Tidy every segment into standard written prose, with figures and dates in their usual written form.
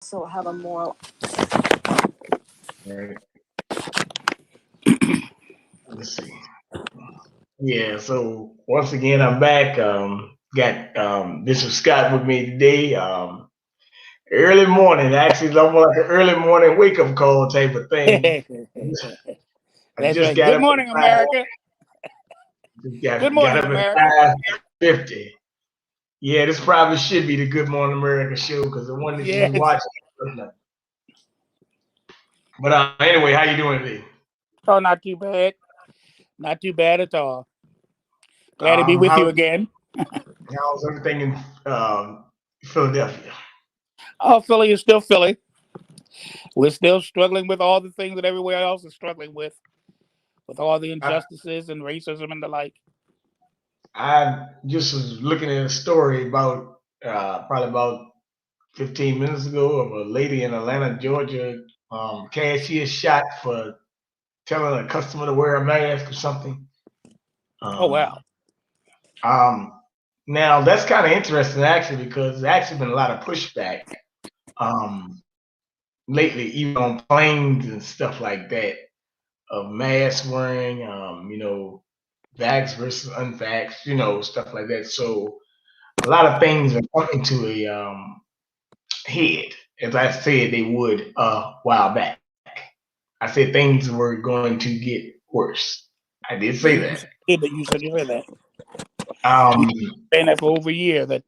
also have a moral. Right. Let's see. Yeah, so once again I'm back. Got this was Scott with me today. Early morning, actually it's almost like an early morning wake up call type of thing. I That's just right. got Good up morning, America. Good got morning, up at America. 5:50. Yeah, this probably should be the Good Morning America show because the one that you be Yes. watching. But anyway, how you doing today? Oh, not too bad. Not too bad at all. Glad to be with you How again. how's everything in Philadelphia? Oh, Philly is still Philly. We're still struggling with all the things that everywhere else is struggling with all the I, injustices and racism and the like. I just was looking at a story about probably about 15 minutes ago of a lady in Atlanta, Georgia, cashier shot for telling a customer to wear a mask or something. Oh, Um, wow. now that's kind of interesting actually because there's actually been a lot of pushback um, lately, even on planes and stuff like that, of mask wearing, vax versus unvax, stuff like that. So a lot of things are coming to a head, as I said they would a while back. I said things were going to get worse. I did say Yeah, that. you said that. Um, You saying that for over a year that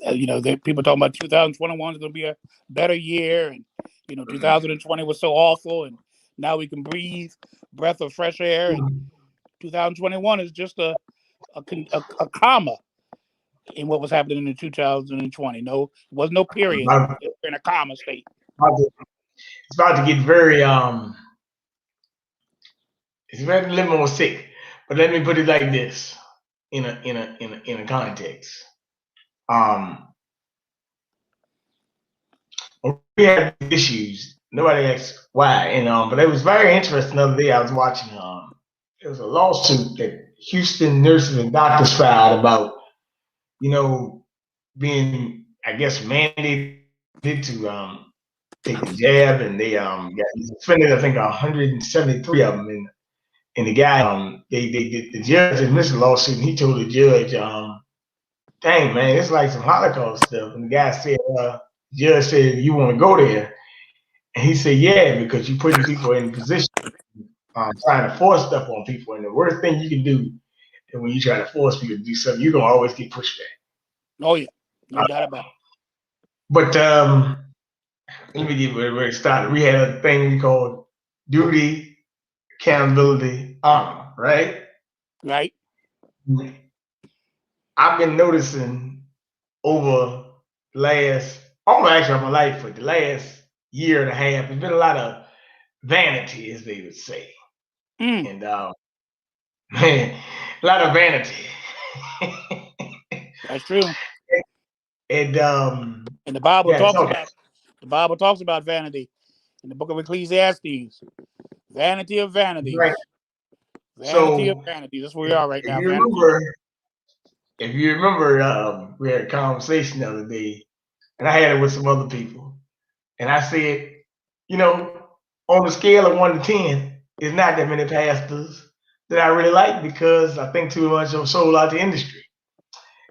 that people talking about 2021 is going to be a better year, and 2020 was so awful, and now we can breathe breath of fresh air, and 2021 is just a comma in what was happening in 2020. No, it was no period. about, It was in a comma state. it's about to get very it's very a little more sick. But let me put it like this in a context. Um, when we had issues, nobody asked why, but it was very interesting. The other day I was watching there was a lawsuit that Houston nurses and doctors filed about being, I guess, mandated to take the jab, and they got suspended. I think 173 of them, and the guy the judge admits the lawsuit, and he told the judge, "Dang man, it's like some Holocaust stuff." And the guy said, the judge said, "You want to go there?" And he said, "Yeah, because you're putting people in position, trying to force stuff on people, and the worst thing you can do is when you try to force people to do something, you're gonna always get pushed back." Oh yeah, no Uh, doubt about it. but let me get where it started. We had a thing we called duty, accountability, honor, right? Right? I've been noticing over the last, almost actually my life, for the last year and a half, there's been a lot of vanity, as they would say. Mm, And man, a lot of vanity. that's true. and And yeah, so the Bible talks about vanity in the book of Ecclesiastes. Vanity of right. vanities. Vanity of So vanities. That's where we are right if now. you Vanity. remember, we had a conversation the other day, and I had it with some other people, and I said, you know, on the scale of 1 to 10, it's not that many pastors that I really like because I think too much of sold out the industry.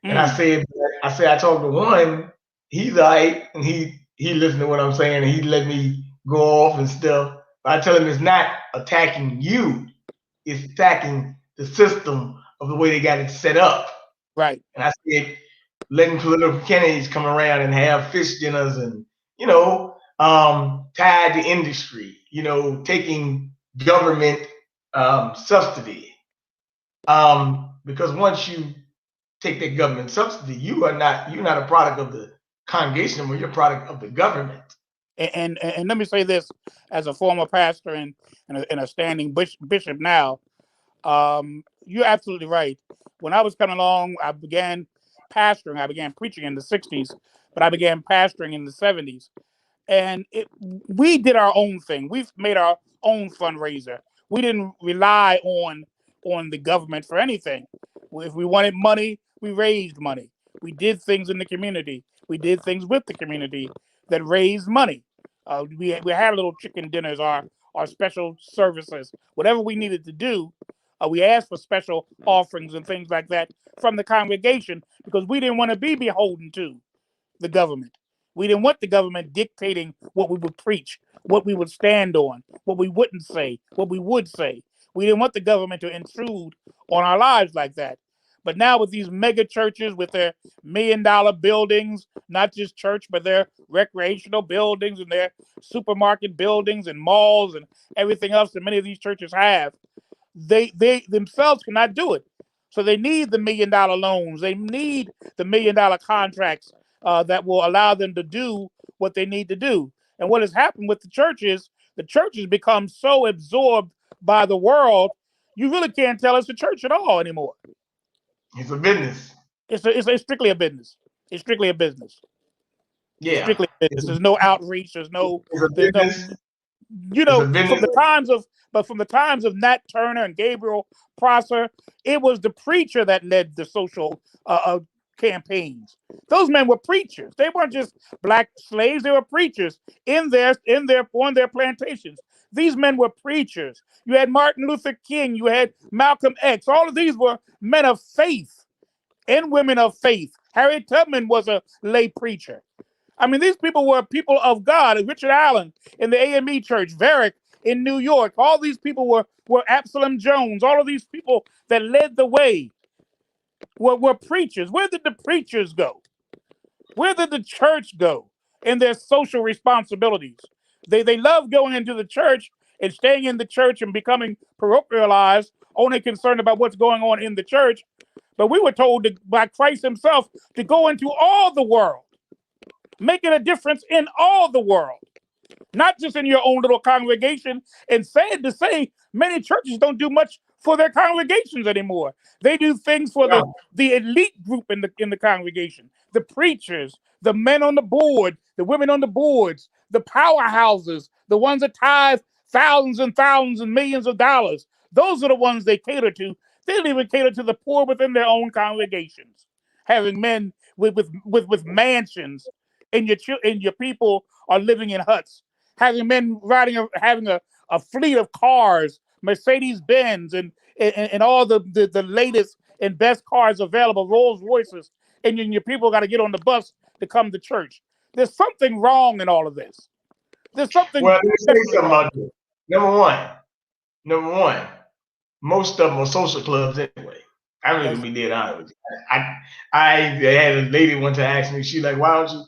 And Mm, I talked to one, he's all right, and he listened to what I'm saying, and he let me go off and stuff. But I tell him it's not attacking you, it's attacking the system of the way they got it set up. right. And I said, letting political candidates come around and have fish dinners and, tie the industry, taking government subsidy. Because once you take that government subsidy, you're not a product of the congregation, but you're a product of the government. And let me say this as a former pastor and a standing bishop now. You're absolutely right. When I was coming along, I began pastoring. I began preaching in the 60s, but I began pastoring in the 70s. And we did our own thing. We've made our own fundraiser. We didn't rely on the government for anything. If we wanted money, we raised money. We did things in the community. We did things with the community. that raise money. We had little chicken dinners, our special services, whatever we needed to do. We asked for special offerings and things like that from the congregation because we didn't want to be beholden to the government. We didn't want the government dictating what we would preach, what we would stand on, what we wouldn't say, what we would say. We didn't want the government to intrude on our lives like that. But now with these mega churches with their $1 million buildings, not just church, but their recreational buildings and their supermarket buildings and malls and everything else that many of these churches have, they themselves cannot do it. So they need the $1 million loans. They need the $1 million contracts that will allow them to do what they need to do. And what has happened with the churches become so absorbed by the world, you really can't tell it's a church at all anymore. It's a business. It's strictly a business. It's strictly a business. It's Yeah. strictly a business. There's no outreach. There's no Business. It's a from business. the times of Nat Turner and Gabriel Prosser, it was the preacher that led the social campaigns. Those men were preachers. They weren't just black slaves. They were preachers on their plantations. These men were preachers. You had Martin Luther King. You had Malcolm X. All of these were men of faith and women of faith. Harriet Tubman was a lay preacher. I mean, these people were people of God. Richard Allen in the AME Church, Varick in New York. All these people were Absalom Jones. All of these people that led the way were preachers. Where did the preachers go? Where did the church go in their social responsibilities? They love going into the church and staying in the church and becoming parochialized, only concerned about what's going on in the church. But we were told by Christ himself to go into all the world, making a difference in all the world, not just in your own little congregation. And sad to say, many churches don't do much for their congregations anymore. They do things for the elite group in the congregation, the preachers, the men on the board, the women on the boards, the powerhouses, the ones that tithe thousands and thousands and millions of dollars. Those are the ones they cater to. They don't even cater to the poor within their own congregations. Having men with mansions, and your people are living in huts. Having men having a fleet of cars, Mercedes Benz, and all the latest and best cars available, Rolls Royces, and your people got to get on the bus to come to church. There's something wrong in all of this. There's something. Well, let me say something about this. Number one, most of them are social clubs anyway. I'm just gonna be dead honest with you. I had a lady one time ask me, she like, why don't you?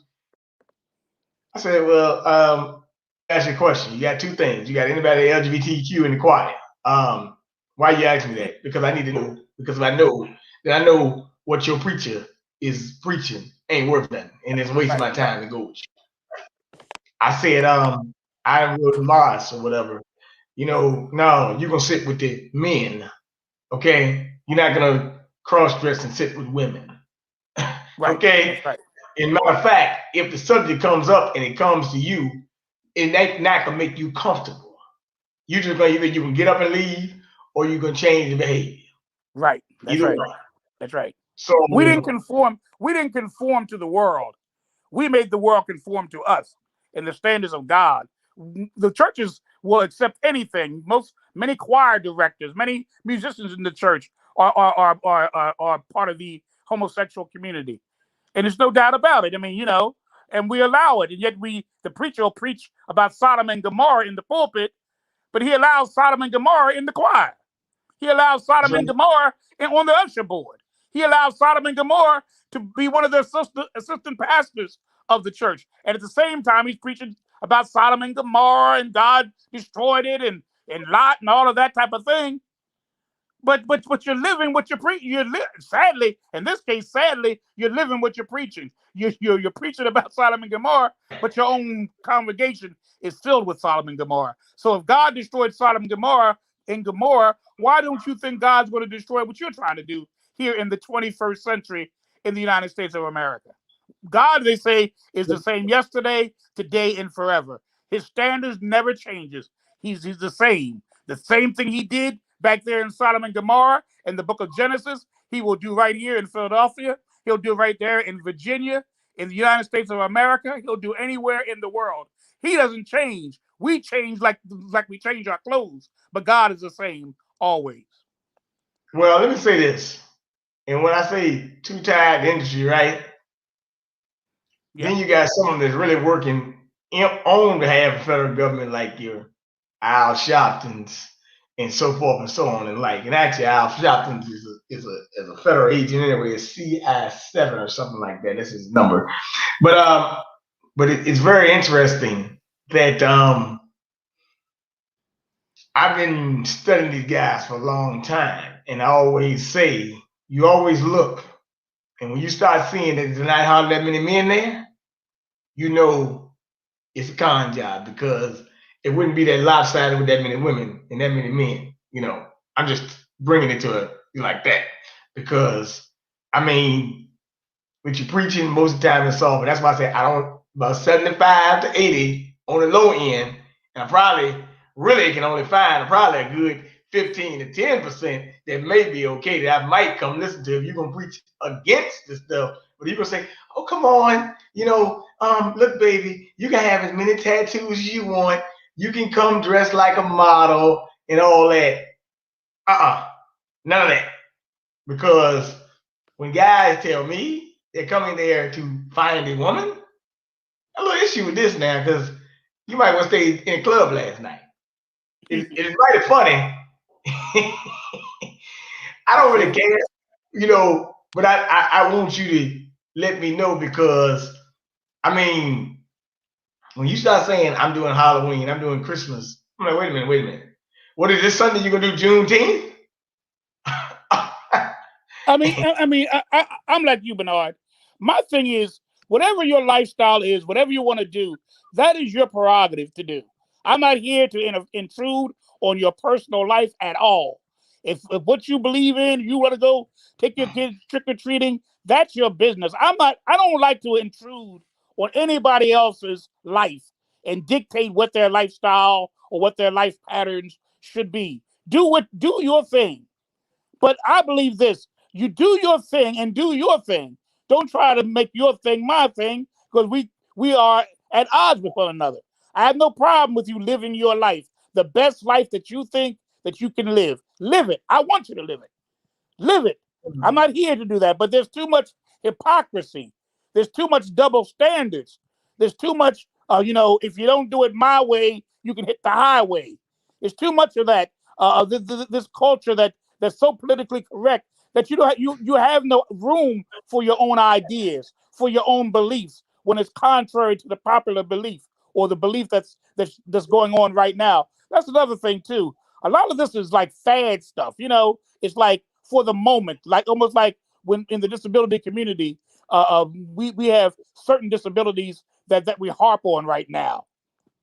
I said, well, ask you a question. You got two things. You got anybody LGBTQ in the choir. Why you asking me that? Because I need to know. Because I know what your preacher is preaching ain't worth nothing, and it's wasting my time to go with you. I said, I wrote Mars or whatever. No, you're gonna sit with the men. Okay, you're not gonna cross dress and sit with women. Okay. And matter of fact, if the subject comes up and it comes to you, it ain't not gonna make you comfortable. You just gonna either you can get up and leave, or you can change the behavior. Right. That's right. That's right. So we didn't conform. We didn't conform to the world. We made the world conform to us and the standards of God. The churches will accept anything. Many choir directors, many musicians in the church are part of the homosexual community, and there's no doubt about it. I mean, and we allow it, and yet the preacher will preach about Sodom and Gomorrah in the pulpit, but he allows Sodom and Gomorrah in the choir. He allows Sodom and Gomorrah on the usher board. He allows Sodom and Gomorrah to be one of the assistant pastors of the church. And at the same time, he's preaching about Sodom and Gomorrah and God destroyed it and Lot and all of that type of thing. But you're living what you're preaching. Sadly, in this case, you're living what you're preaching. You're preaching about Sodom and Gomorrah, but your own congregation is filled with Sodom and Gomorrah. So if God destroyed Sodom and Gomorrah, why don't you think God's going to destroy what you're trying to do here in the 21st century in the United States of America? God, they say, is the same yesterday, today, and forever. His standards never changes. He's the same. The same thing he did back there in Sodom and Gomorrah in the book of Genesis, he will do right here in Philadelphia. He'll do right there in Virginia, in the United States of America, he'll do anywhere in the world. He doesn't change. We change like we change our clothes, but God is the same always. Well, let me say this. And when I say two-tied industry, right, Yeah. then you got someone that's really working on behalf of the federal government, like your Al Sharptons and so forth and so on and like. And actually, Al Sharptons is a federal agent anyway. It's CI7 or something like that. That's his number. But it's very interesting that I've been studying these guys for a long time, and I always say you always look, and when you start seeing that there's not hardly that many men there, you know it's a con job because it wouldn't be that lopsided with that many women and that many men. I'm just bringing it to it like that because I mean, with your preaching, most of the time it's soft. But that's why I say I don't about 75 to 80 on the low end, and I probably really can only find probably a good 15 to 10% that may be okay that I might come listen to if you're gonna preach against this stuff. But you're gonna say, oh come on, look, baby, you can have as many tattoos as you want, you can come dressed like a model and all that. None of that. Because when guys tell me they're coming there to find a woman, a little issue with this now, because you might want to stay in a club last night. It is mighty funny. I don't really care, but I want you to let me know because, I mean, when you start saying I'm doing Halloween, I'm doing Christmas, I'm like, wait a minute. What is this Sunday you're going to do Juneteenth? I'm like you, Bernard. My thing is, whatever your lifestyle is, whatever you want to do, that is your prerogative to do. I'm not here to intrude on your personal life at all. If what you believe in, you want to go take your kids trick or treating, that's your business. I'm not. I don't like to intrude on anybody else's life and dictate what their lifestyle or what their life patterns should be. Do your thing. But I believe this: you do your thing and do your thing. Don't try to make your thing my thing because we are at odds with one another. I have no problem with you living your life, the best life that you think that you can live. Live it. I want you to live it. Live it. I'm not here to do that, but there's too much hypocrisy. There's too much double standards. There's too much, if you don't do it my way, you can hit the highway. There's too much of that. This culture that's so politically correct that you have no room for your own ideas, for your own beliefs when it's contrary to the popular belief or the belief that's going on right now. That's another thing too. A lot of this is like fad stuff. It's like for the moment, like almost like when in the disability community, we have certain disabilities that we harp on right now,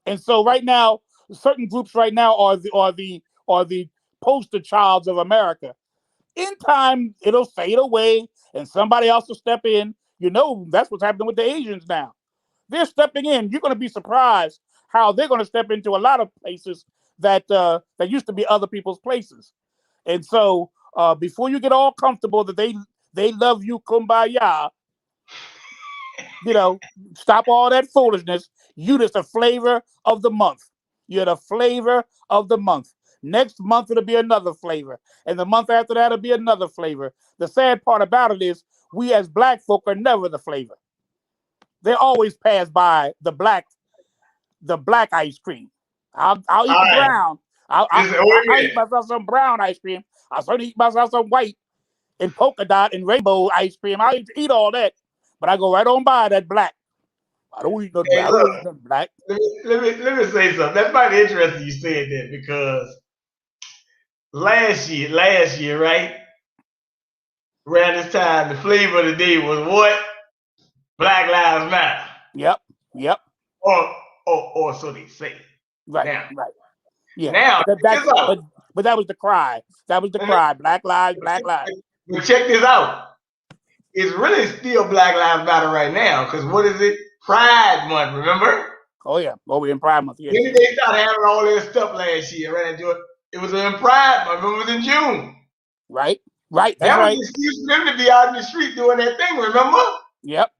and so right now, certain groups right now are the poster childs of America. In time, it'll fade away, and somebody else will step in. That's what's happening with the Asians now. They're stepping in. You're going to be surprised how they're going to step into a lot of places that used to be other people's places. And so, before you get all comfortable that they love you, kumbaya, stop all that foolishness. You just the flavor of the month. You're the flavor of the month. Next month it'll be another flavor, and the month after that it'll be another flavor. The sad part about it is we as black folk are never the flavor. They always pass by the black ice cream. I'll eat All the right. brown. I'll eat myself some brown ice cream. I'll certainly eat myself some white and polka dot and rainbow ice cream. I'll eat all that, but I go right on by that black. I don't eat nothing black. Hey, I don't look, eat nothing black. let me say something. That's mighty interesting you said that because last year, right around this time, the flavor of the day was what? Black Lives Matter, Yep. Yep. or or so they say. Right. Now, Right. Yeah. now But check this out. that was the cry. That was the And cry. Black lives. Black lives. but check this out. It's really still Black Lives Matter right now because what is it? Pride Month, remember? Oh yeah. Over in Pride Month. Yes. Then they started having all this stuff last year, right? It was in Pride Month. It was in June. Right. Right. That's That was right. the excuse for them to be out in the street doing that thing, remember? Yep.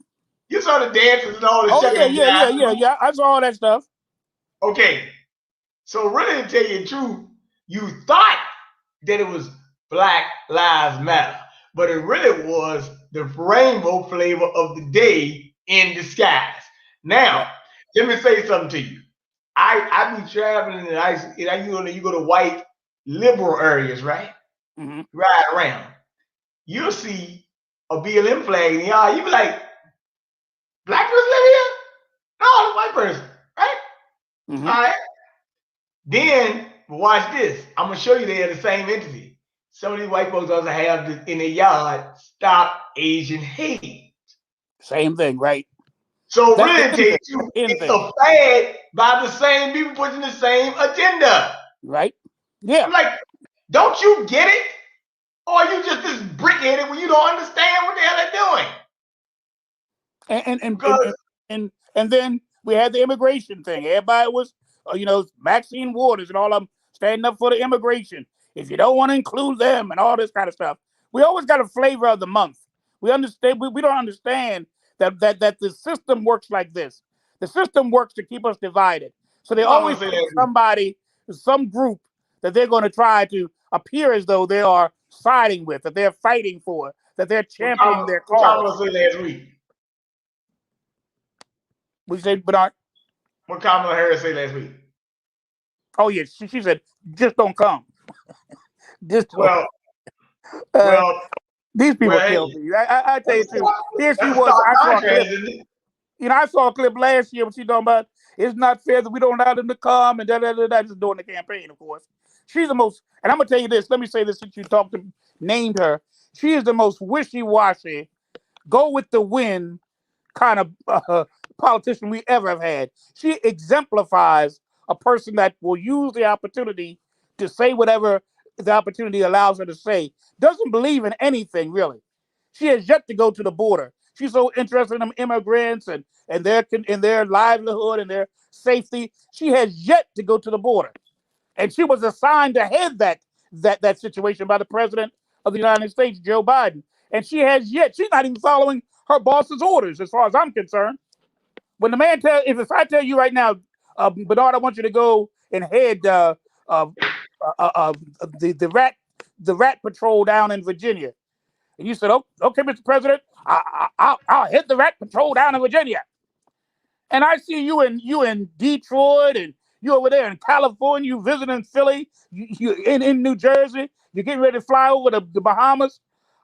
You saw the dances and all the Oh shucking yeah, and yeah, yeah, jiving. yeah, yeah. I saw all that stuff. Okay, so really, to tell you the truth, you thought that it was Black Lives Matter, but it really was the rainbow flavor of the day in disguise. Right. Now, let me say something to you. I be traveling and you go to white liberal areas, right? Mm-hmm. Ride around. You'll see a BLM flag in the yard. You be like, black person live here? No, it's a white person, right? Mm-hmm. All right. Then watch this. I'm gonna show you they're the same entity. Some of these white folks also have in their yard, stop Asian hate. Same thing, right? So That's the really, end thing. tell That's you, the end it's thing, a fad by the same people pushing the same agenda. right? Yeah. I'm like, don't you get it? Or are you just this brick-headed when you don't understand what the hell they're doing? And and and and Because and, and then we had the immigration thing. Everybody was, Maxine Waters and all of them standing up for the immigration. If you don't want to include them and all this kind of stuff, we always got a flavor of the month. We understand. We don't understand that the system works like this. The system works to keep us divided. So they well, I'm always gonna say pick that. somebody, some group that they're going to try to appear as though they are siding with, that they're fighting for, that they're championing their What cause. Kamala say last week? We say, Bernard. What Kamala Harris say last week? Oh yeah, she said, just don't come. Just don't. Well, Uh, well, these people well. Hey, kill me. I tell you the truth. Here she that's a was. stark I saw a clip. contrast, isn't it? I saw a clip last year when she talking about it's not fair that we don't allow them to come and da da da da. Just during the campaign, of course. She's the most. And I'm gonna tell you this. Let me say this since you named her. She is the most wishy-washy, go with the wind kind of politician we ever have had. She exemplifies a person that will use the opportunity to say whatever the opportunity allows her to say. Doesn't believe in anything really. She has yet to go to the border. She's so interested in immigrants and their livelihood and their safety. She has yet to go to the border, and she was assigned to head that situation by the president of the United States, Joe Biden. And she has yet. She's not even following her boss's orders, as far as I'm concerned. When the man if I tell you right now, Bernard, I want you to go and head uh, the rat patrol down in Virginia, and you said, "Oh, okay, Mr. President, I'll hit the rat patrol down in Virginia." And I see you in Detroit and you over there in California, you visiting Philly, you in New Jersey, you're getting ready to fly over the Bahamas.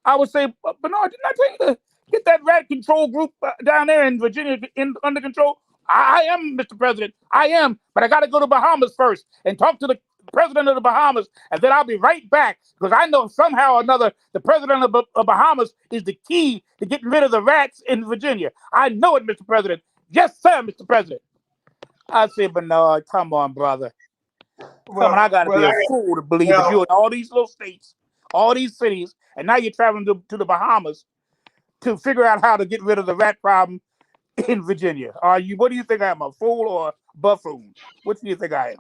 I would say, Bernard, didn't I tell you to get that rat control group down there in Virginia under control? I am, Mr. President. I am, but I got to go to Bahamas first and talk to the president of the Bahamas, and then I'll be right back because I know somehow or another the president of Bahamas is the key to getting rid of the rats in Virginia. I know it, Mr. President. Yes, sir, Mr. President. I said, Bernard, come on, brother. Come on, I got to be a fool to believe that you're in all these little states, all these cities, and now you're traveling to the Bahamas to figure out how to get rid of the rat problem in Virginia. Are you? What do you think I am, a fool or a buffoon? What do you think I am?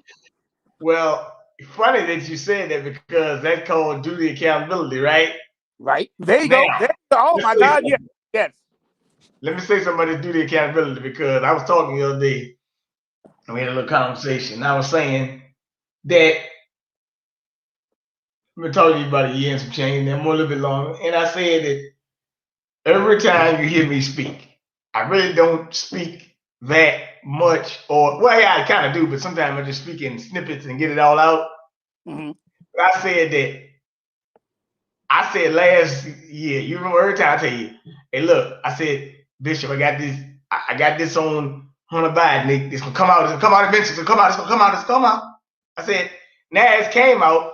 Well, funny that you said that because that's called duty accountability, right? Right. There you Now, go. There you go. Oh, my God. Yes. Yes. let me say something about this duty accountability because I was talking the other day and we had a little conversation. I was saying that I've been talking to you about a year and some change, and more a little bit longer. And I said that every time you hear me speak, I really don't speak that much, or well, yeah, I kind of do, but sometimes I just speak in snippets and get it all out. Mm-hmm. But I said last year, you remember every time I tell you, hey, look, I said, Bishop, I got this on Hunter Biden. It's gonna come out, it's gonna come out eventually, it's gonna come out, it's gonna come out, it's gonna come out. I said, now it came out,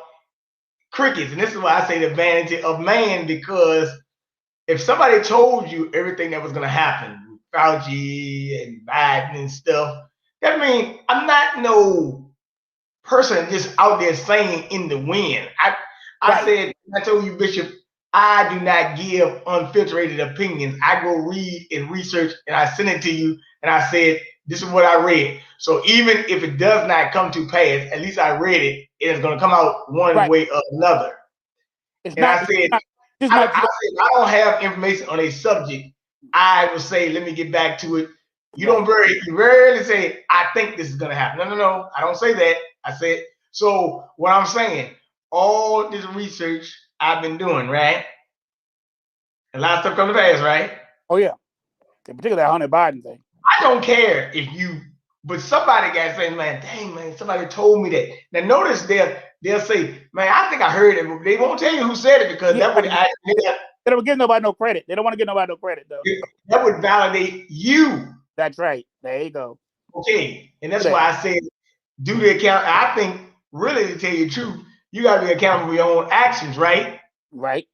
crickets, and this is why I say the vanity of man, because if somebody told you everything that was gonna happen, Fauci and Biden and stuff, that means I'm not no person just out there saying in the wind. I said, I told you, Bishop, I do not give unfiltered opinions. I go read and research and I send it to you. And I said, this is what I read. So even if it does not come to pass, at least I read it. It is going to come out one way or another. It's And not. I said, It's I not. said, I don't have information on a subject I will say, let me get back to it. You Right. don't you rarely say, I think this is gonna happen. No. I don't say that. I said, so what I'm saying, all this research I've been doing, right? A lot of stuff come to pass, right? Oh yeah. In particular, that Hunter Biden thing. I don't care if you, but somebody got to say, man, dang, man, somebody told me that. Now notice they'll say, man, I think I heard it, but they won't tell you who said it because Yeah. that would They don't give nobody no credit. They don't want to give nobody no credit though. that would validate you. That's right. There you go. Okay, and Do that's that. why I said do the account. I think really to tell you the truth, you got to be accountable for your own actions, right? Right.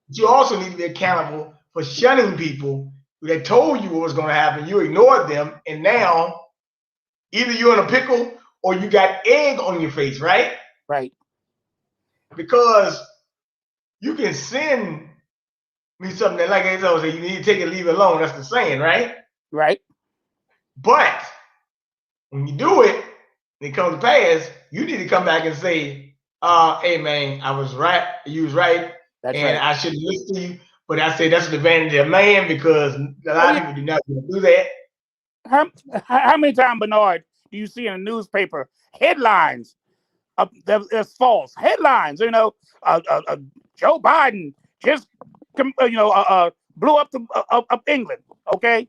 But you also need to be accountable for shunning people that told you what was going to happen. You ignored them, and now either you're in a pickle or you got egg on your face, right? Right. Because you can send me something that, like I said, you need to take it, leave it alone. That's the saying, right? Right. But when you do it, and it comes to pass, you need to come back and say, hey man, I was right, you was right, That's and right. I should listen to you. But I say that's the advantage of man because a Oh lot yeah. of people do not do that. How, how many times, Bernard, do you see in a newspaper headlines that's false headlines? Joe Biden just blew up up England. Okay,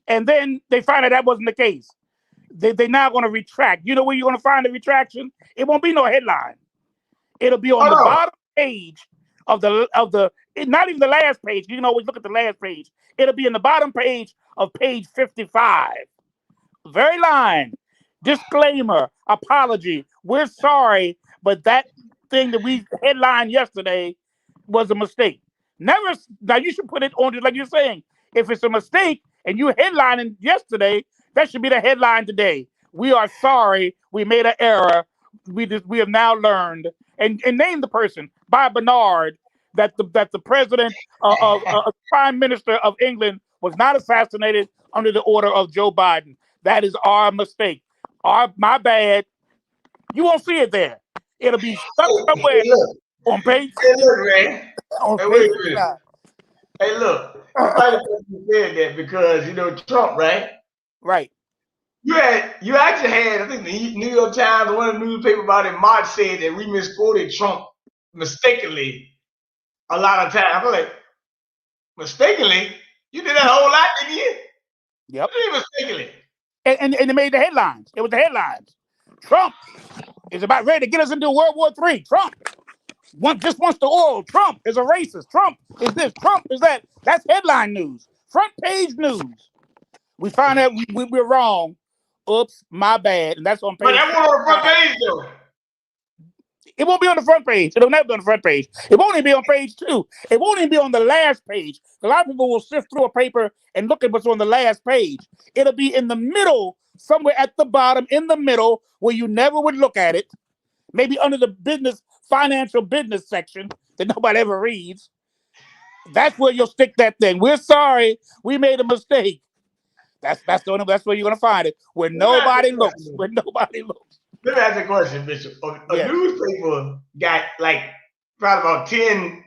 and then they find out that wasn't the case. They're now going to retract. You know where you're going to find the retraction? It won't be no headline. It'll be on Oh the no, bottom page of the not even the last page. You can always look at the last page. It'll be in the bottom page of page 55. Very line. Disclaimer, apology. We're sorry, but that thing that we headlined yesterday was a mistake. Never. Now you should put it on just like you're saying. If it's a mistake and you headlining yesterday, that should be the headline today. We are sorry. We made an error. We have now learned and name the person by Bernard that the president prime minister of England was not assassinated under the order of Joe Biden. That is our mistake. My bad. You won't see it there. It'll be stuck somewhere hey look, on page hey look, man. on Hey, page wait a minute. 59. Hey, look. It's funny that you said that because Trump, right? Right. You actually had, I think, the New York Times or one of the newspapers about it. March said that we misquoted Trump mistakenly a lot of times. I'm like, mistakenly? You did that whole lot, didn't you? Yep. What do you mean mistakenly? And they made the headlines. It was the headlines. Trump is about ready to get us into World War III. Trump just wants the oil. Trump is a racist. Trump is this. Trump is that. That's headline news. Front page news. We find out we're wrong. Oops, my bad. And that's on But page that went on the front 55. page, though. It won't be on the front page. It'll never be on the front page. It won't even be on page 2. It won't even be on the last page. A lot of people will sift through a paper and look at what's on the last page. It'll be in the middle, somewhere at the bottom, in the middle, where you never would look at it. Maybe under the financial business section that nobody ever reads. That's where you'll stick that thing. We're sorry, we made a mistake. That's where you're gonna find it. Where Let me ask you nobody a looks. question. Where nobody looks. Let me ask you a question, Bishop. A Yes. newspaper got like probably about 10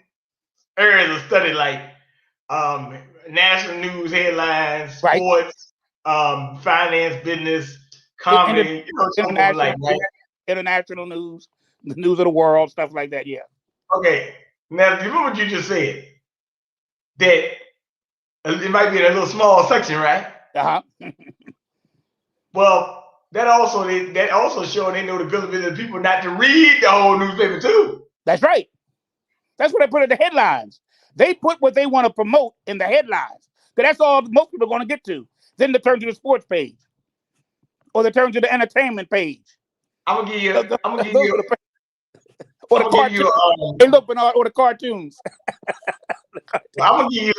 areas of study, like um, national news headlines, Right. sports, finance, business, comedy, so forth International like that. international news, the news of the world, stuff like that. Yeah. Okay. Now, remember what you just said? That it might be in a little small section, right? Uh-huh. Well, that also showing they know the ability of people not to read the whole newspaper too. That's right. That's what they put in the headlines. They put what they want to promote in the headlines. Because that's all most people are going to get to. Then they turn to the sports page. Or they turn to the entertainment page. I'm gonna give you. I'm gonna give Those you. are or I'm the gonna give cartoons. you. Hey, look, Bernard, or the cartoons. I'm gonna give you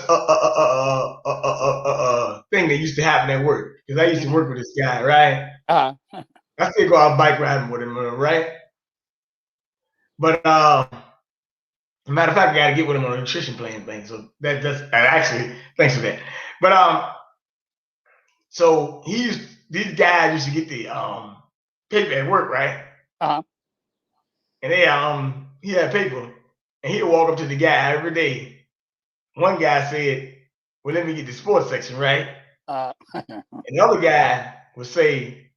a thing that used to happen at work because I used to Mm-hmm. work with this guy, right? Uh-huh. I still go out bike riding with him, right? But matter of fact, I got to get with him on a nutrition plan thing. So that's actually thanks for that. But so these guys used to get the paper at work, right? Uh-huh. And he had paper, and he'd walk up to the guy every day. One guy said, well, let me get the sports section, right? Uh, And the other guy would say,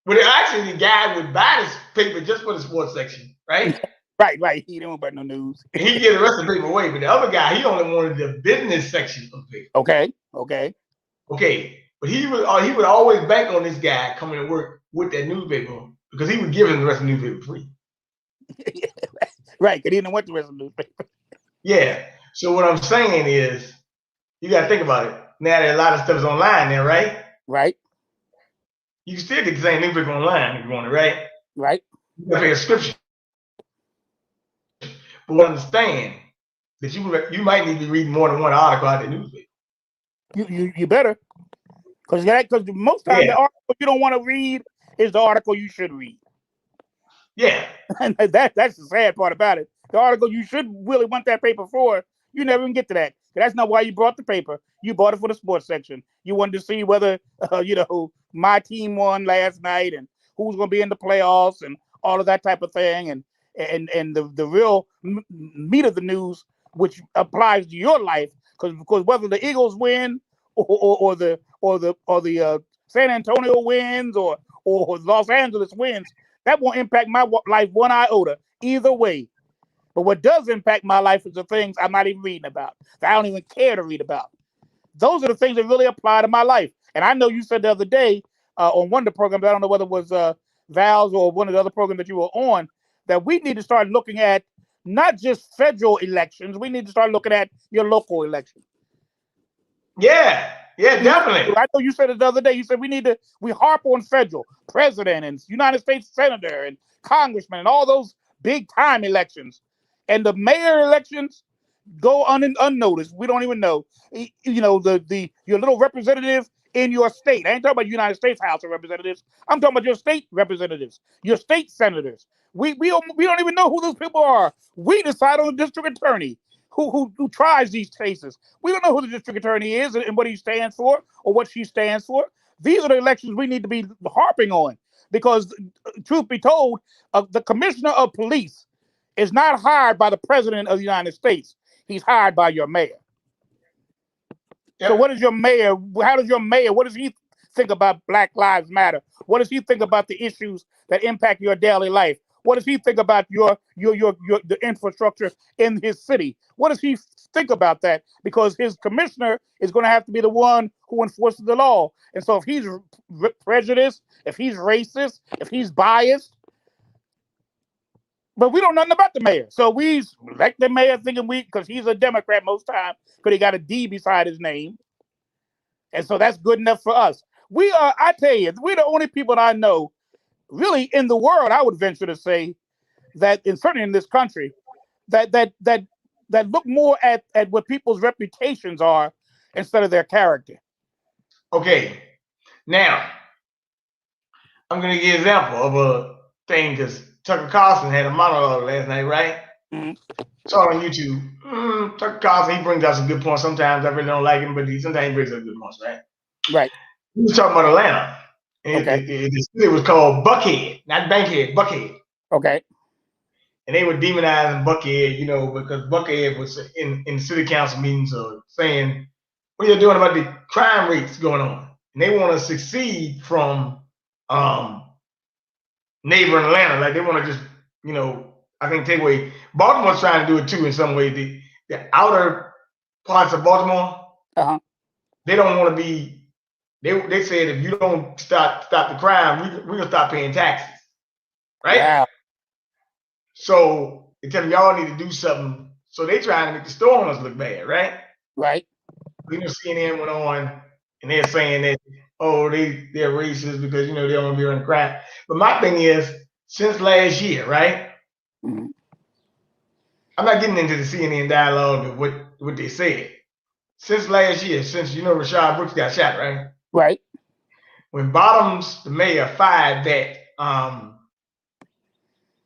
well, actually, the guy would buy this paper just for the sports section, right? right. He don't about no news. And he'd give the rest of the paper away. But the other guy, he only wanted the business section of the paper. Okay. Okay. But he would always bank on this guy coming to work with that newspaper because he would give him the rest of the newspaper free. Right, because he didn't want the rest of the newspaper. Yeah. So what I'm saying is, you got to think about it. Now that a lot of stuff is online now, right? Right. You can still get the same newspaper online if you want it, right? Right. You got to pay a subscription. But understand that you might need to read more than one article out of the newspaper. You better, because most times the Yeah. article you don't want to read is the article you should read. Yeah. And that's the sad part about it. The article you should really want that paper for, you never even get to that. That's not why you bought the paper. You bought it for the sports section. You wanted to see whether my team won last night and who's going to be in the playoffs and all of that type of thing. And the real meat of the news, which applies to your life, because whether the Eagles win or the San Antonio wins or Los Angeles wins, that won't impact my life one iota either way. But what does impact my life is the things I'm not even reading about, that I don't even care to read about. Those are the things that really apply to my life. And I know you said the other day on one of the programs, I don't know whether it was Val's or one of the other programs that you were on, that we need to start looking at not just federal elections, we need to start looking at your local elections. Yeah. Yeah, definitely. I know you said it the other day. You said we harp on federal president and United States senator and congressman and all those big time elections, and the mayor elections go unnoticed. We don't even know. Your little representative in your state. I ain't talking about United States House of Representatives. I'm talking about your state representatives, your state senators. We don't even know who those people are. We decide on the district attorney who tries these cases. We don't know who the district attorney is and what he stands for or what she stands for. These are the elections we need to be harping on because, truth be told, the commissioner of police is not hired by the president of the United States. He's hired by your mayor. Yep. So what is your mayor? How does your mayor? What does he think about Black Lives Matter? What does he think about the issues that impact your daily life? What does he think about the infrastructure in his city? What does he think about that? Because his commissioner is going to have to be the one who enforces the law. And so if he's prejudiced, if he's racist, if he's biased, but we don't know nothing about the mayor. So we elect the mayor thinking because he's a Democrat most times, because he got a D beside his name. And so that's good enough for us. I tell you, we're the only people that I know really in the world, I would venture to say, that certainly in this country, that look more at what people's reputations are instead of their character. Okay. Now, I'm going to give an example of a thing because Tucker Carlson had a monologue last night, right? Mm-hmm. Saw it on YouTube. Tucker Carlson, he brings out some good points. Sometimes I really don't like him, but sometimes he brings out good points, right? Right. He was talking about Atlanta. Okay. The city was called Buckhead, not Bankhead, Buckhead. Okay. And they were demonizing Buckhead, because Buckhead was in city council meetings saying, what are you doing about the crime rates going on? And they want to succeed from neighboring Atlanta. Like they want to just, I think take away. Baltimore's trying to do it too in some way. The outer parts of Baltimore, they don't want to be. They said if you don't stop the crime, we're gonna stop paying taxes, right? Yeah. So they tell them y'all need to do something. So they trying to make the store owners look bad, right? Right. CNN went on and they're saying that they're racist because they don't want to be on crime. But my thing is, since last year, right? Mm-hmm. I'm not getting into the CNN dialogue of what they said. Since last year, since Rashad Brooks got shot, right? Right. When Bottoms, the mayor, fired that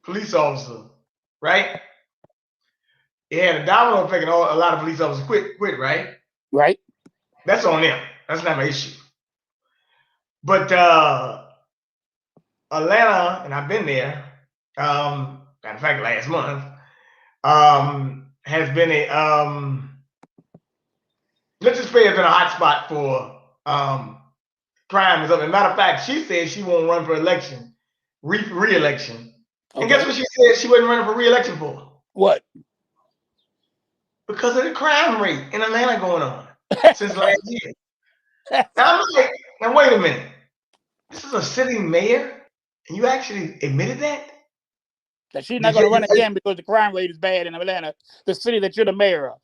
police officer, right? It had a domino effect, and a lot of police officers quit, right? Right. That's on them. That's not my issue. But Atlanta, and I've been there. Matter of fact, last month has been let's just say it's been a hot spot for crime and stuff. As a matter of fact, she said she won't run for election, re-election. And guess Okay. what she said she wasn't running for re-election for? What? Because of the crime rate in Atlanta going on since last year. Now I'm like, now wait a minute. This is a sitting mayor, and you actually admitted that? That she's not Did going to run you, again because the crime rate is bad in Atlanta, the city that you're the mayor of.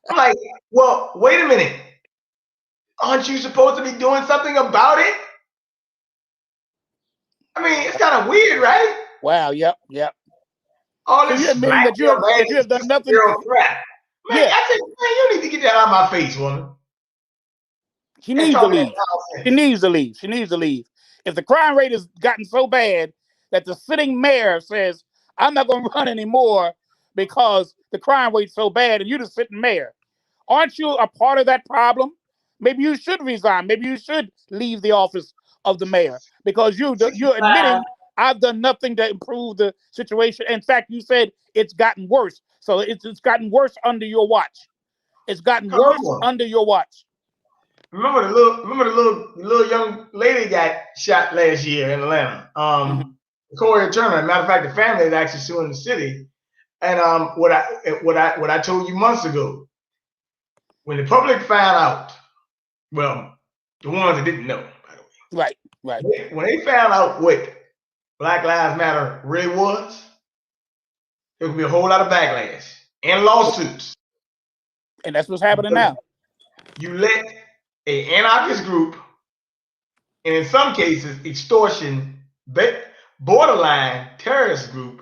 I'm like, well, wait a minute. Aren't you supposed to be doing something about it? I mean, it's kind of weird, right? Wow. Yep. Yep. All So you're this admitting black that girl, man, you have done sister nothing. girl crap. Man, Yeah. I said, man, you need to get that out of my face, woman. She And needs to talking that leave. She nonsense. needs to leave. She needs to leave. If the crime rate has gotten so bad that the sitting mayor says, I'm not going to run anymore because the crime rate's so bad, and you're the sitting mayor, aren't you a part of that problem? Maybe you should resign. Maybe you should leave the office of the mayor because you're 65. admitting I've done nothing to improve the situation. In fact, you said it's gotten worse. So it's gotten worse under your watch. It's gotten Come worse on. under your watch. Remember the little young lady got shot last year in Atlanta. Mhm. Corey Turner. Matter of fact, the family is actually suing the city. And what I told you months ago, when the public found out, well, the ones that didn't know, by the Right, right. way, when they found out what Black Lives Matter really was, there would be a whole lot of backlash and lawsuits. And that's what's happening Because now. you let a anarchist group, and in some cases, extortion, borderline terrorist group,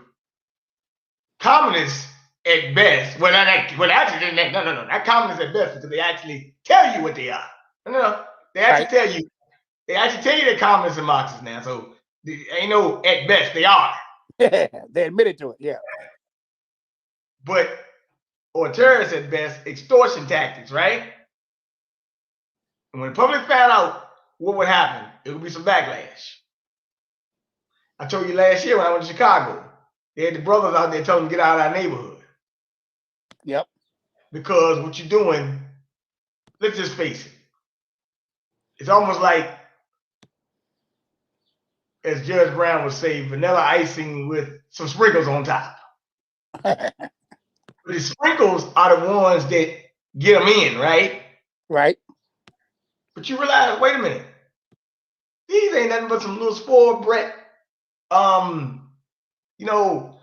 communists at best. Well, actually, no. Not communists at best because they actually tell you what they are. No, they actually Right. tell you. They actually tell you they're communists and Marxists now. So ain't no at best they are. They admitted to it. Yeah. But or terrorists at best, extortion tactics, right? And when the public found out what would happen, it would be some backlash. I told you last year when I went to Chicago, they had the brothers out there telling them to get out of our neighborhood. Yep. Because what you're doing, let's just face it, it's almost like, as Judge Brown would say, vanilla icing with some sprinkles on top. The sprinkles are the ones that get them in, right? Right. But you realize, wait a minute, these ain't nothing but some little spoiled brat, you know,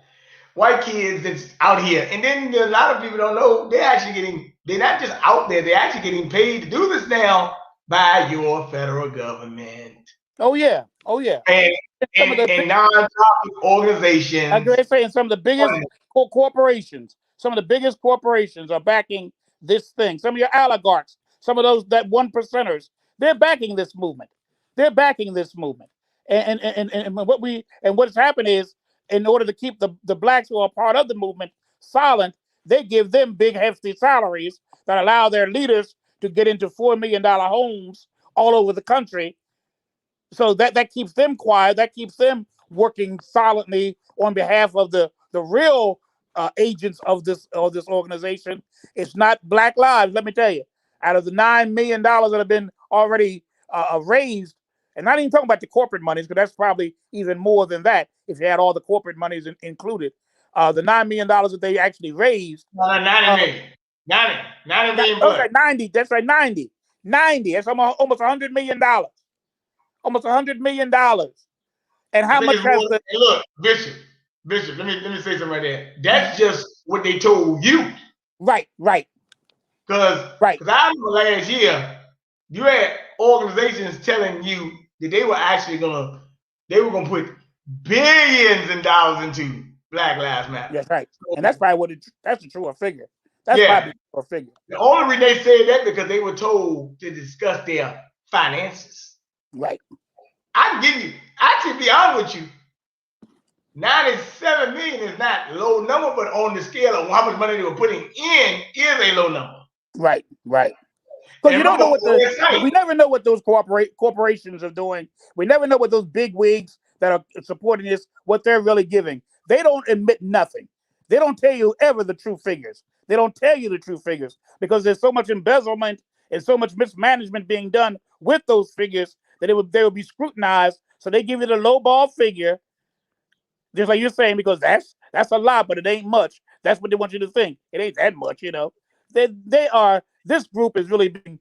white kids that's out here. And then a lot of people don't know they're not just out there, they're actually getting paid to do this now by your federal government. Oh yeah. Oh yeah. And Some of the and non-profit I organizations. agree saying some of the biggest corporations, some of the biggest corporations are backing this thing. Some of your oligarchs, some of those that one percenters, they're backing this movement. They're backing this movement. And what's happened is in order to keep the blacks who are part of the movement silent, they give them big hefty salaries that allow their leaders to get into $4 million homes all over the country, so that keeps them quiet. That keeps them working silently on behalf of the real agents of this organization. It's not Black Lives. Let me tell you, out of the $9 million that have been already raised, and not even talking about the corporate monies, because that's probably even more than that if you had all the corporate monies included. The $9 million that they actually raised. No, 90 million. 90 million That's plus. right, 90. That's right, 90. That's almost $100 million. Almost $100 million. And I how think much it's has more. the Hey, look, Bishop, let me say something right there. That's just what they told you. right, right, Because right, I remember last year, you had organizations telling you that they were gonna put billions in dollars into Black Lives Matter. that's right. And that's So, probably that's the truer figure. That's yeah, probably the truer figure. the only reason they said that because they were told to discuss their finances. Right. I can give you, actually, be honest with you, 97 million is not a low number, but on the scale of how much money they were putting in is a low number. Right, right. Because And you don't remember, know we never know what those corporations are doing. We never know what those big wigs that are supporting this, what they're really giving. They don't admit nothing. They don't tell you ever the true figures. They don't tell you the true figures because there's so much embezzlement and so much mismanagement being done with those figures that they would be scrutinized. So they give you the low ball figure, just like you're saying, because that's a lot, but it ain't much. That's what they want you to think. It ain't that much, you know. They are. This group is really being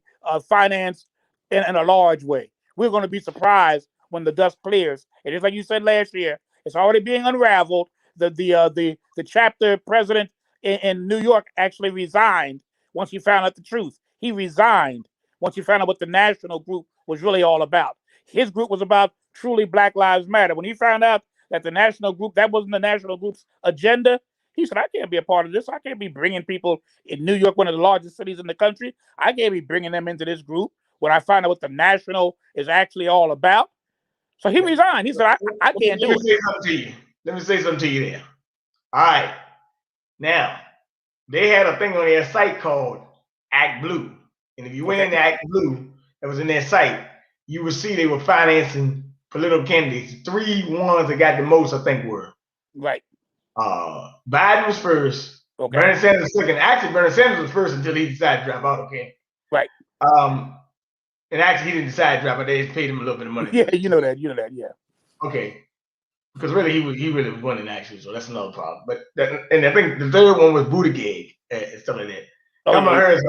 financed in a large way. We're going to be surprised when the dust clears. And just like you said last year, it's already being unraveled. The chapter president in New York actually resigned once he found out the truth. He resigned once he found out what the national group was really all about. His group was about truly Black Lives Matter. When he found out that the national group, that wasn't the national group's agenda, he said, I can't be a part of this. I can't be bringing people in New York, one of the largest cities in the country. I can't be bringing them into this group when I find out what the national is actually all about. So he resigned. He said, I can't Let do me it. say something to you. Let me say something to you there. All right. Now, they had a thing on their site called Act Blue. And if you went into Act Blue that was in their site, you would see they were financing political candidates. 3 ones that got the most, I think, were. Right. Biden was first. Okay. Bernie Sanders was second. Actually, Bernie Sanders was first until he decided to drop out, okay? Right. And actually, he didn't decide to drop out. They just paid him a little bit of money. Yeah, you know that, yeah. Okay. Because really, he really was winning, actually, so that's another problem. But and I think the third one was Buttigieg and stuff like that. Kamala Harris,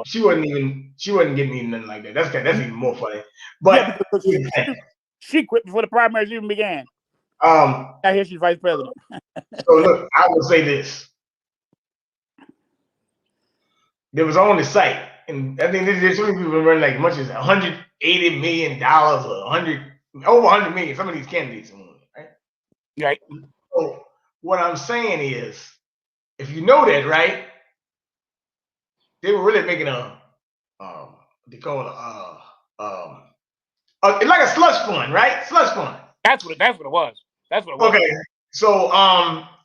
she wasn't getting even nothing like that. That's even more funny. But yeah, she quit before the primaries even began. Now here she's vice president. So look, I will say this: there was on the site, and I think there's some people running like as much as $180 million or over 100 million. Some of these candidates, right? Right. So what I'm saying is, if you know that, right, they were really making they call it like a slush fund, right? Slush fund. That's what it was. That's what it was. Okay. So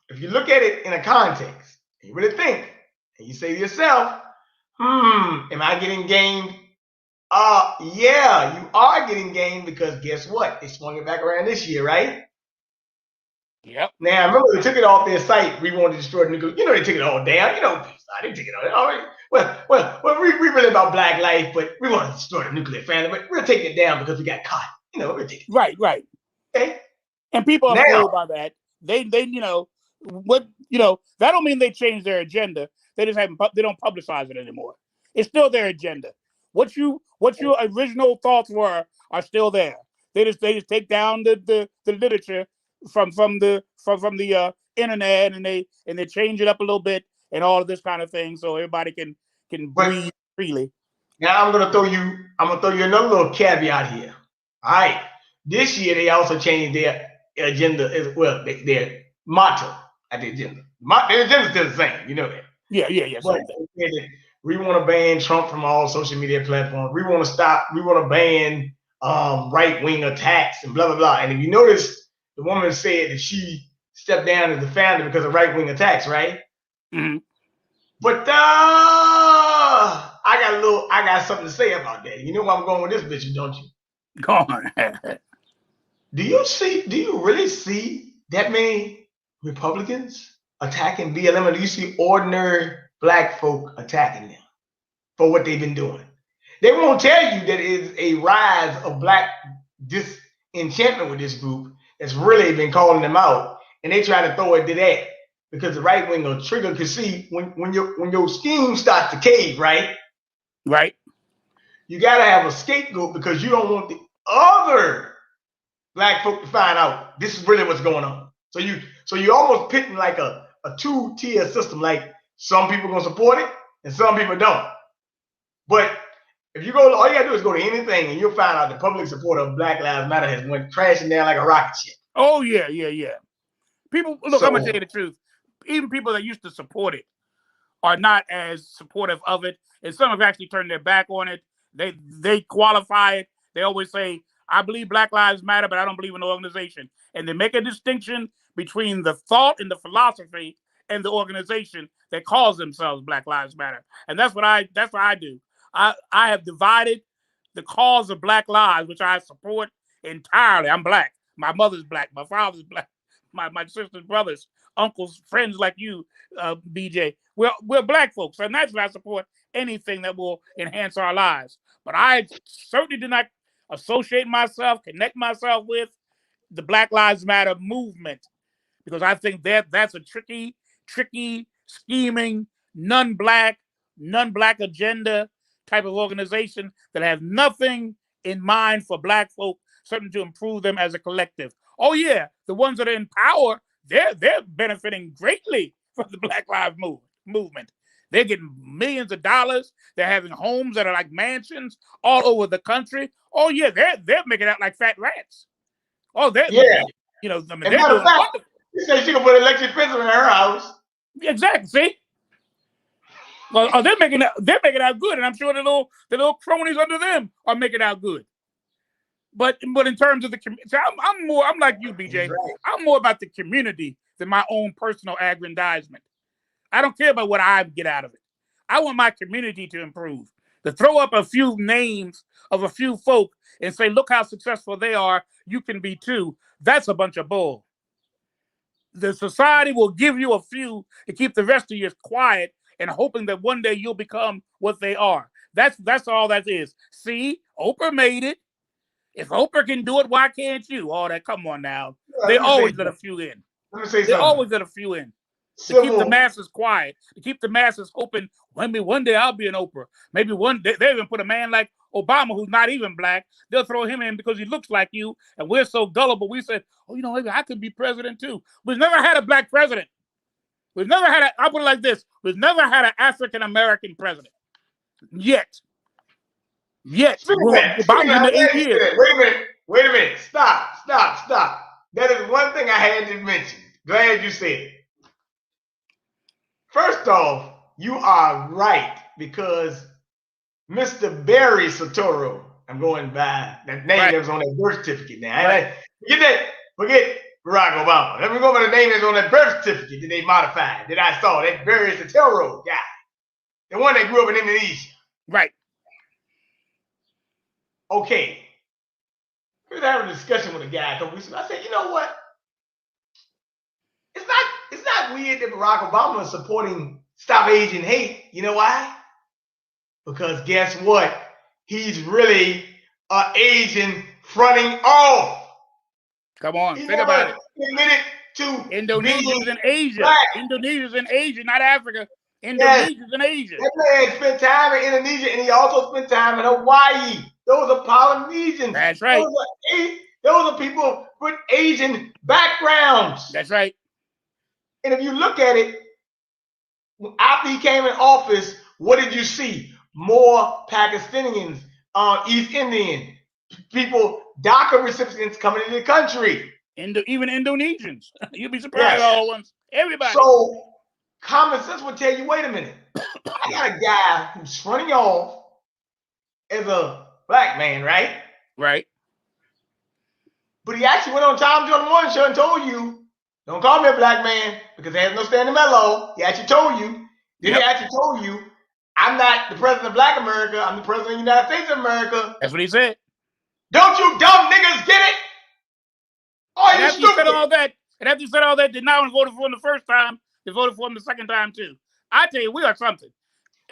if you look at it in a context, and you really think, and you say to yourself, am I getting gamed? Yeah, you are getting gamed because guess what? They swung it back around this year, right? Yep. Now, remember they took it off their site. We wanted to destroy the nuclear. You know, they took it all down. You know, they took it all down. Well, we really about Black life, but we want to destroy the nuclear family. But we're taking it down because we got caught. You know, we're taking it. Right. Okay. And people are fooled by that. They that don't mean they changed their agenda. They just they don't publicize it anymore. It's still their agenda. What your original thoughts were are still there. They just take down the literature from the internet and they change it up a little bit and all of this kind of thing so everybody can breathe freely. Now I'm gonna throw you another little caveat here. All right. This year they also changed their agenda as well, their motto at the agenda. Their agenda is still the same, you know that. Yeah. But we want to ban Trump from all social media platforms. We want to ban right-wing attacks and blah blah blah. And if you notice, the woman said that she stepped down as the founder because of right-wing attacks, right? Mm-hmm. But I got something to say about that. You know where I'm going with this, bitch, don't you? Go on. Do you really see that many Republicans attacking BLM, or do you see ordinary Black folk attacking them for what they've been doing? They won't tell you that it is a rise of Black disenchantment with this group that's really been calling them out, and they try to throw it to that because the right wing will trigger. Because see, when your scheme starts to cave, right? Right. You gotta have a scapegoat because you don't want the other Black folk to find out this is really what's going on. So you almost pitting like a 2-tier system. Like some people gonna support it and some people don't. But if you go, all you gotta do is go to anything and you'll find out the public support of Black Lives Matter has went crashing down like a rocket ship. Oh yeah. People look. I'm gonna tell you the truth. Even people that used to support it are not as supportive of it, and some have actually turned their back on it. They qualify it. They always say, I believe Black Lives Matter, but I don't believe in the organization. And they make a distinction between the thought and the philosophy and the organization that calls themselves Black Lives Matter. And that's what I do. I have divided the cause of Black lives, which I support entirely. I'm Black. My mother's Black. My father's Black. my sisters, brothers, uncles, friends like you, BJ. We're black folks, and that's why I support anything that will enhance our lives. But I certainly do not associate myself, connect myself with the Black Lives Matter movement, because I think that's a tricky, scheming, non-black, non-black agenda type of organization that has nothing in mind for black folk, certainly to improve them as a collective. Oh yeah, the ones that are in power, they're benefiting greatly from the Black Lives movement. They're getting millions of dollars. They're having homes that are like mansions all over the country. Oh yeah, they're making out like fat rats. Oh, Yeah. I mean, And they're matter of doing fact, wonderful. she said she could put an electric fence in her house. Exactly. See, well, they're making out good, and I'm sure the little cronies under them are making out good. But in terms of the community, I'm like you, BJ. Right. I'm more about the community than my own personal aggrandizement. I don't care about what I get out of it. I want my community to improve. To throw up a few names of a few folk and say, look how successful they are, you can be too. That's a bunch of bull. The society will give you a few to keep the rest of you quiet and hoping that one day you'll become what they are. That's all that is. See, Oprah made it. If Oprah can do it, why can't you? Oh, that come on now. They always let a few in. Let me say They something. always let a few in. To keep the Civil. masses quiet, to keep the masses hoping, maybe one day I'll be an Oprah. Maybe one day they even put a man like Obama, who's not even black, they'll throw him in because he looks like you, and we're so gullible. We said, oh, maybe I could be president too. We've never had a black president. We've never had I'll put it like this: we've never had an African American president yet. Speaking of that, Obama's in the 8 years. Wait a minute. Stop. That is one thing I had to mention. Glad you said it. First off, you are right, because Mr. Barry Soetoro, I'm going by that name that was on that birth certificate now. Right. Forget Barack Obama. Let me go by the name that's on that birth certificate that they modified, that I saw, that Barry Soetoro guy. The one that grew up in Indonesia. Right. Okay. We were having a discussion with a guy a couple weeks ago. I said, you know what? It's not weird that Barack Obama is supporting Stop Asian Hate. You know why? Because guess what? He's really an Asian fronting off. Come on, think about it. Admitted to Indonesia's in Asia. Black. Indonesia's in Asia, not Africa. Indonesia's in Asia. That man spent time in Indonesia, and he also spent time in Hawaii. Those are Polynesians. That's right. Those are people with Asian backgrounds. That's right. And if you look at it, after he came in office, what did you see? More Pakistanians, East Indian people, DACA recipients coming into the country. Even Indonesians. You'd be surprised at all ones. Everybody. So common sense would tell you, wait a minute. I got a guy who's fronting off as a black man, right? Right. But he actually went on Tom Jordan Morning Show and told you, don't call me a black man because there's no standing mellow. He actually told you. Then he actually told you, I'm not the president of Black America. I'm the president of the United States of America. That's what he said. Don't you dumb niggas get it? Oh, you stupid. He said all that, and after he said all that, they now voted for him the first time. They voted for him the second time too. I tell you, we are something.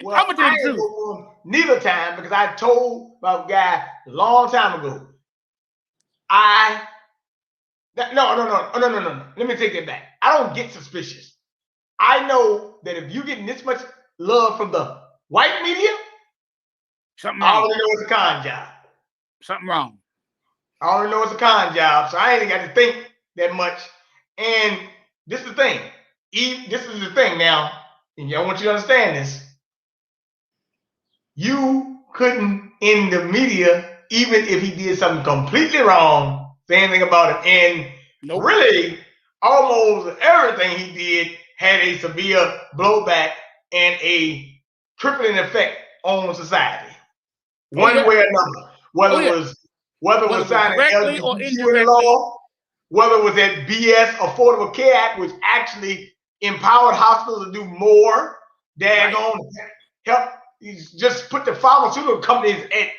Well, I'm gonna tell you the truth. Neither time, because I told my guy a long time ago. No. Let me take that back. I don't get suspicious. I know that if you're getting this much love from the white media, something wrong. I already know it's a con job. Something wrong. I already know it's a con job, so I ain't got to think that much. And this is the thing. This is the thing now, and I want you to understand this. You couldn't, in the media, even if he did something completely wrong, say anything about it. And really, almost everything he did had a severe blowback and a crippling effect on society. One way or another. Whether it was signing LGBT law, whether it was that BS Affordable Care Act, which actually empowered hospitals to do more, help just put the pharmaceutical companies at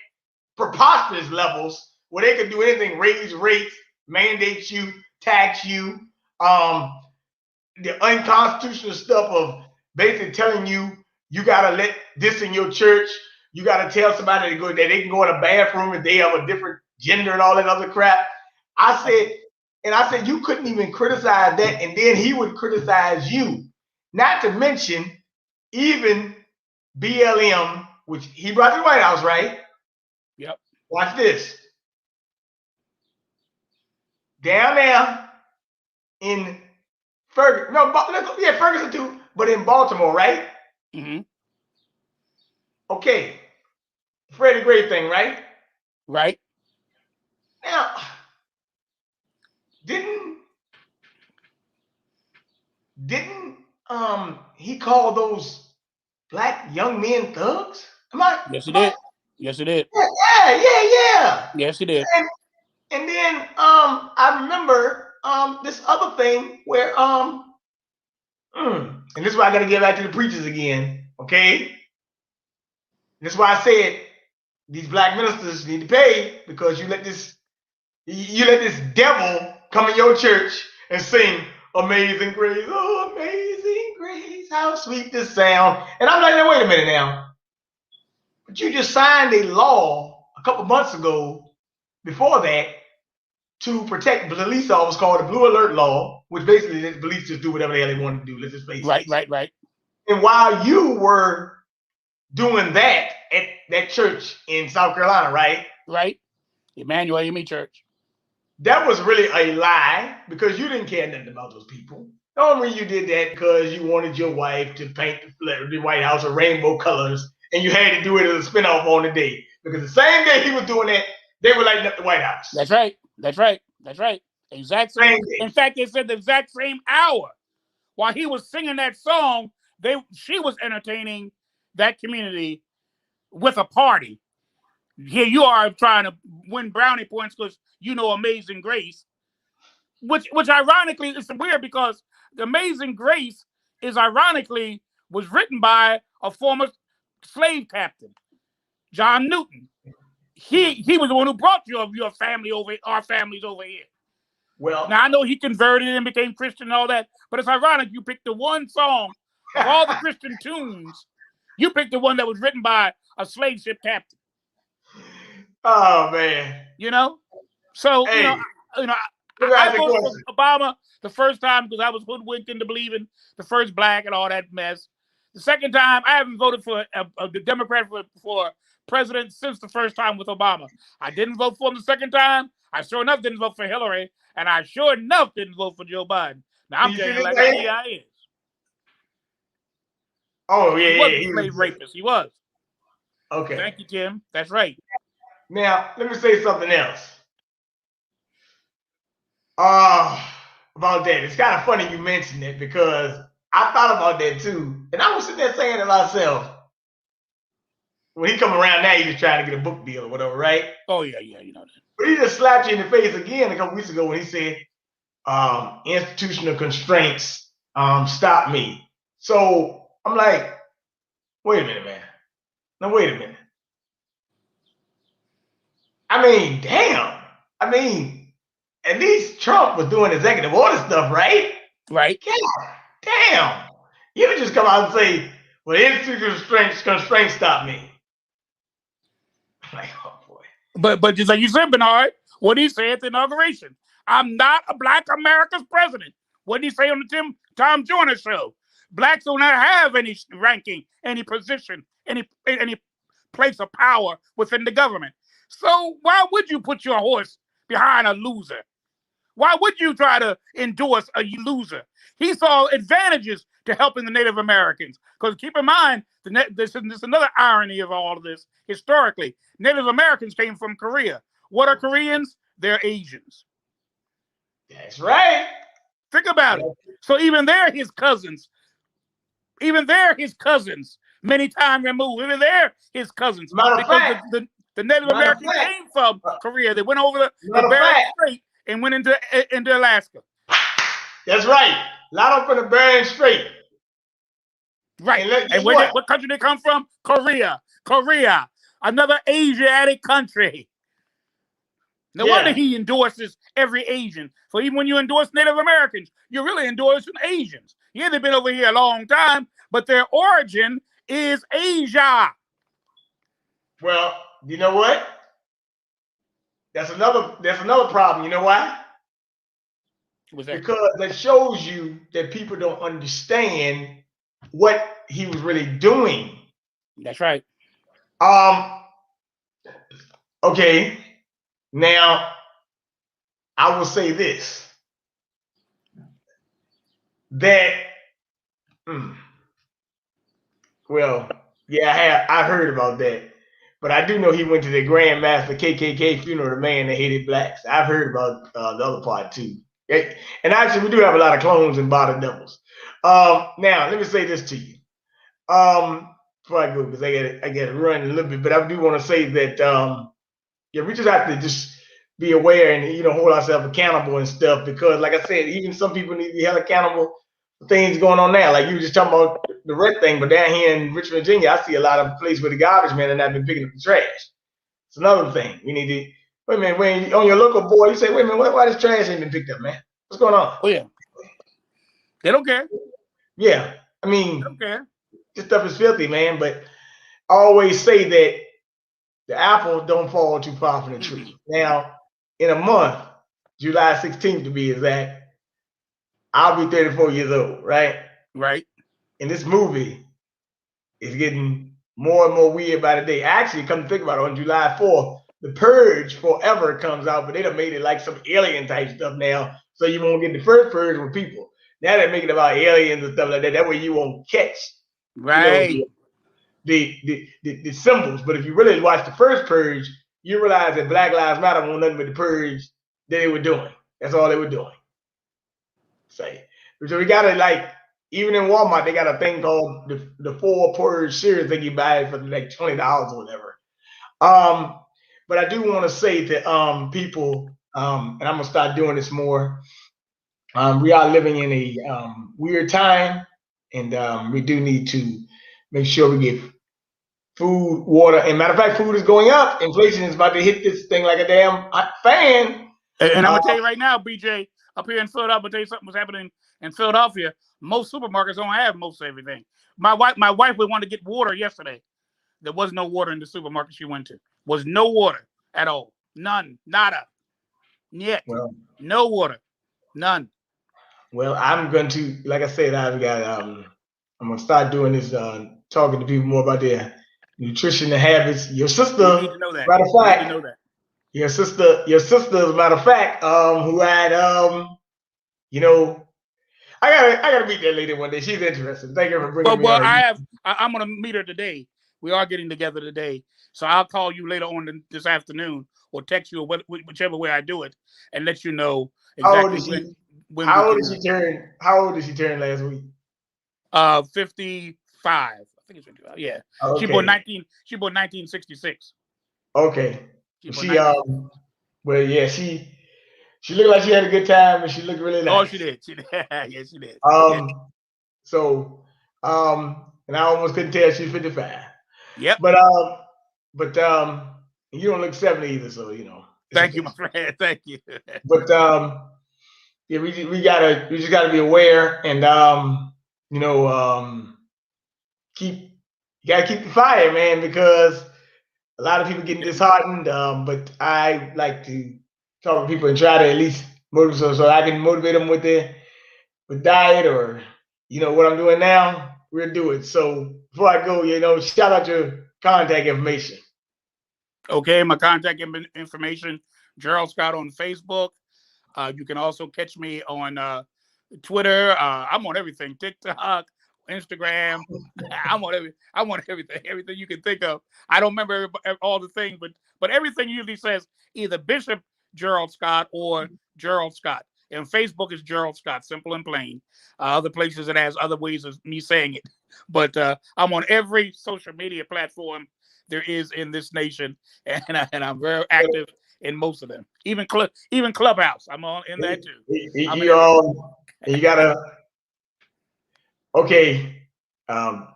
preposterous levels where they could do anything, raise rates, mandate you, tax you, um, the unconstitutional stuff of basically telling you gotta let this in your church. You gotta tell somebody to go that they can go in a bathroom if they have a different gender and all that other crap. I said you couldn't even criticize that, and then he would criticize you. Not to mention even BLM, which he brought to the White House, right? Yep. Watch this. Down there in Ferguson, no, yeah, Ferguson too, but in Baltimore, right? Mm-hmm. Okay, Freddie Gray thing, right? Right. Now, didn't he call those black young men thugs? Yes, he did. Yes, he did. Yeah. Yes, he did. And then I remember this other thing where and this is why I gotta get back to the preachers again, okay? This is why I said these black ministers need to pay because you let this devil come in your church and sing Amazing Grace, oh amazing grace, how sweet this sound. And I'm like, wait a minute now. But you just signed a law a couple months ago before that to protect police officers called the Blue Alert Law, which basically the police just do whatever the hell they want to do. Let's just face it. Right. And while you were doing that at that church in South Carolina, right? Right. Emmanuel AME Church. That was really a lie because you didn't care nothing about those people. The only reason you did that because you wanted your wife to paint the White House with rainbow colors, and you had to do it as a spinoff on the day. Because the same day he was doing that, they were lighting up the White House. That's right. Exact same. In fact, they said the exact same hour while he was singing that song. She was entertaining that community with a party. Here you are trying to win brownie points because you know Amazing Grace, which ironically is weird because the Amazing Grace is ironically was written by a former slave captain, John Newton. He was the one who brought your family over, our families over here. Well, now I know he converted and became Christian and all that, but it's ironic you picked the one song of all the Christian tunes, you picked the one that was written by a slave ship captain. Oh man! You know, so hey, I voted for Obama the first time because I was hoodwinked into believing the first black and all that mess. The second time, I haven't voted for a Democrat for president since the first time with Obama. I didn't vote for him the second time. I sure enough didn't vote for Hillary, and I sure enough didn't vote for Joe Biden. Now I'm telling you like a PI is. Oh yeah, he was a slave rapist. He was. Okay. Thank you, Tim. That's right. Now let me say something else. About that. It's kind of funny you mentioned it because I thought about that too, and I was sitting there saying to myself, when he come around now, he was trying to get a book deal or whatever, right? Oh yeah, you know that. But he just slapped you in the face again a couple weeks ago when he said, institutional constraints stop me. So I'm like, wait a minute, man. Now wait a minute. I mean, damn. I mean, at least Trump was doing executive order stuff, right? Right. God damn. You would just come out and say, well, institutional constraints stop me. I'm like, oh boy. But just like you said, Bernard, what did he say at the inauguration? I'm not a black America's president. What did he say on the Tom Joyner show? Blacks do not have any ranking, any position, any place of power within the government. So why would you put your horse behind a loser? Why would you try to endorse a loser? He saw advantages to helping the Native Americans. Because keep in mind, this is another irony of all of this. Historically, Native Americans came from Korea. What are Koreans? They're Asians. That's right. Think about it. So even they're his cousins. Many times removed. Even they're his cousins. Because the Native Americans came from Korea. They went over the Bering Strait and went into Alaska. That's right. A lot of them from the Bering Strait. Right. And what country they come from? Korea. Another Asiatic country. No wonder Yeah. he endorses every Asian. So even when you endorse Native Americans, you're really endorsing Asians. Yeah, they've been over here a long time, but their origin is Asia. Well, you know what? That's another problem. You know why? What's that? Because that shows you that people don't understand what he was really doing. That's right. Um, okay. Now I will say this that hmm, well, yeah, I heard about that. But I do know he went to the Grand Master KKK funeral, the man that hated blacks. I've heard about the other part too. And actually, we do have a lot of clones and bottom devils. Now, let me say this to you. Before I go, because I got to run a little bit, but I do want to say that yeah, we just have to just be aware and hold ourselves accountable and stuff. Because, like I said, even some people need to be held accountable for things going on now. Like you were just talking about the red thing, but down here in Richmond, Virginia, I see a lot of places where the garbage men have not been picking up the trash. It's another thing. We need to wait a minute. When on your local board, you say, "Wait a minute, why this trash ain't been picked up, man? What's going on?" Oh yeah, they don't care. Yeah, I They don't mean, care. this stuff is filthy, man. But I always say that the apple don't fall too far from the tree. Now, in a month, July 16th to be exact, I'll be 34 years old, right? Right. And this movie is getting more and more weird by the day. Actually, come to think about it, on July 4th, The Purge Forever comes out, but they done made it like some alien type stuff now. So you won't get the first purge with people. Now they're making it about aliens and stuff like that. That way you won't catch, you know, Right. the symbols. But if you really watch the first purge, you realize that Black Lives Matter won't nothing but the purge that they were doing. That's all they were doing. Say. So we gotta like even in Walmart, they got a thing called the four purge series that you buy for like $20 or whatever. Um, but I do want to say to people, and I'm gonna start doing this more. We are living in a weird time, and we do need to make sure we get food, water, and matter of fact, food is going up. Inflation is about to hit this thing like a damn hot fan. And I'm Uh, gonna tell you right now, BJ, up here in Philadelphia, I'm gonna tell you something was happening in Philadelphia. Most supermarkets don't have most everything. My wife would want to get water yesterday. There was no water in the supermarket she went to. Was no water at all. None. Nada. Yet. well, No water. None. well, I'm going to, like I said, I'm gonna start doing this, talking to people more about their nutrition and habits. Your You sister, need to know that. matter of You need to fact, know that. your sister, as a matter of fact, who had, you know, I gotta meet that lady one day. She's interesting. Thank you for bringing me Well, her. I'm gonna meet her today. We are getting together today, so I'll call you later on this afternoon or text you or whichever way I do it, and let you know How old exactly is she? when we How old did can. she turn? How old did she turn last week? 55. I think it's 55. Yeah, she born Okay, 19. She born 1966. okay. She born She 19. well, yeah, she looked like she had a good time and she looked really Oh, she nice. did. She did. Yeah, she did. Yeah. Um, so and I almost couldn't tell she's 55. Yep. But you don't look 70 either, so it's Thank you, okay. my friend. Thank you. But yeah, we just gotta be aware and you know keep you gotta keep the fire, man, because a lot of people getting disheartened. But I like to talk to people and try to at least motivate so I can motivate them with diet or what I'm doing now. We'll do it. So before I go, shout out your contact information. Okay, my contact information: Gerald Scott on Facebook. You can also catch me on Twitter. I'm on everything: TikTok, Instagram. I'm on everything. Everything you can think of. I don't remember all the things, but everything usually says either Bishop Gerald Scott or Gerald Scott. And Facebook is Gerald Scott, simple and plain. Other places it has other ways of me saying it, but I'm on every social media platform there is in this nation, and I'm very active in most of them. Even Clubhouse, I'm on in that too. I'm in You everything. you gotta okay. Um,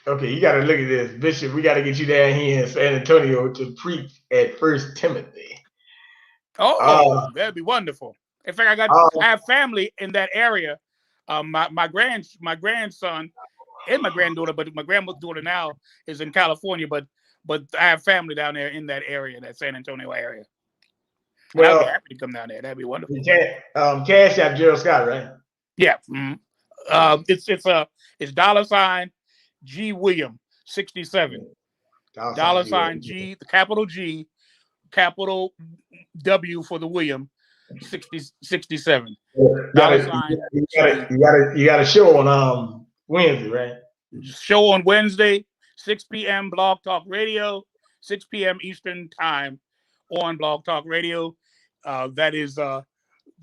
okay, you gotta look at this, Bishop. We gotta get you down here in San Antonio to preach at First Timothy. Oh, Uh, that'd be wonderful. In fact, uh, I have family in that area. My grandson and my granddaughter, but my granddaughter now is in California. But I have family down there in that area, that San Antonio area, and I'd be well, happy to come down there. That'd be you wonderful. can't Cash App Gerald Scott, right? Yeah. Mhm. It's $ G William 67 Dollar sign G. G, the capital G, capital W for the William 67 You got dollar a sign G. you got a show on Wednesday, right? Show on Wednesday, 6 p.m. Blog Talk Radio, 6 p.m. Eastern Time on Blog Talk Radio. That is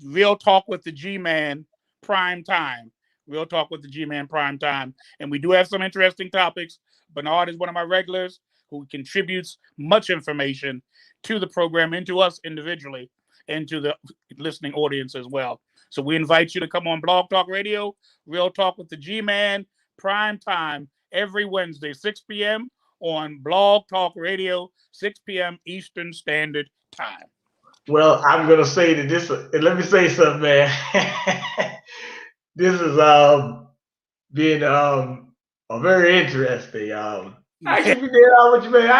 Real Talk with the G Man Prime Time. Real Talk with the G Man Prime Time. And we do have some interesting topics. Bernard is one of my regulars who contributes much information to the program and to us individually and to the listening audience as well. So we invite you to come on Blog Talk Radio, Real Talk with the G Man Prime Time every Wednesday, 6 p.m. on Blog Talk Radio, 6 p.m. Eastern Standard Time. Well, I'm gonna say that this. Let me say something, man. This is being a very interesting. Actually, be dead on with you, man.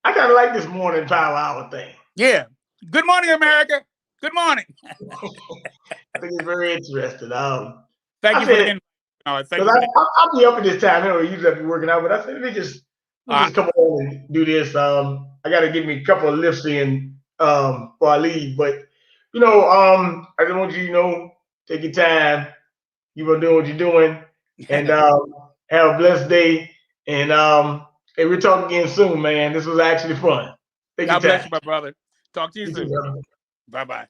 I kind of like this morning power hour thing. Yeah. Good morning, America. Good morning. I think it's very interesting. Thank I you for the said invite. Thank because you for the I'll be up at this time. I don't usually be working out, but I said let me uh, just come on and do this. I got to give me a couple of lifts in before I leave. But I just want you to take your time. You are doing what you're doing, and have a blessed day. And hey, we'll talk again soon, man. This was actually fun. Take your God bless time. you, my brother. Talk to you You too, soon. brother. Bye bye.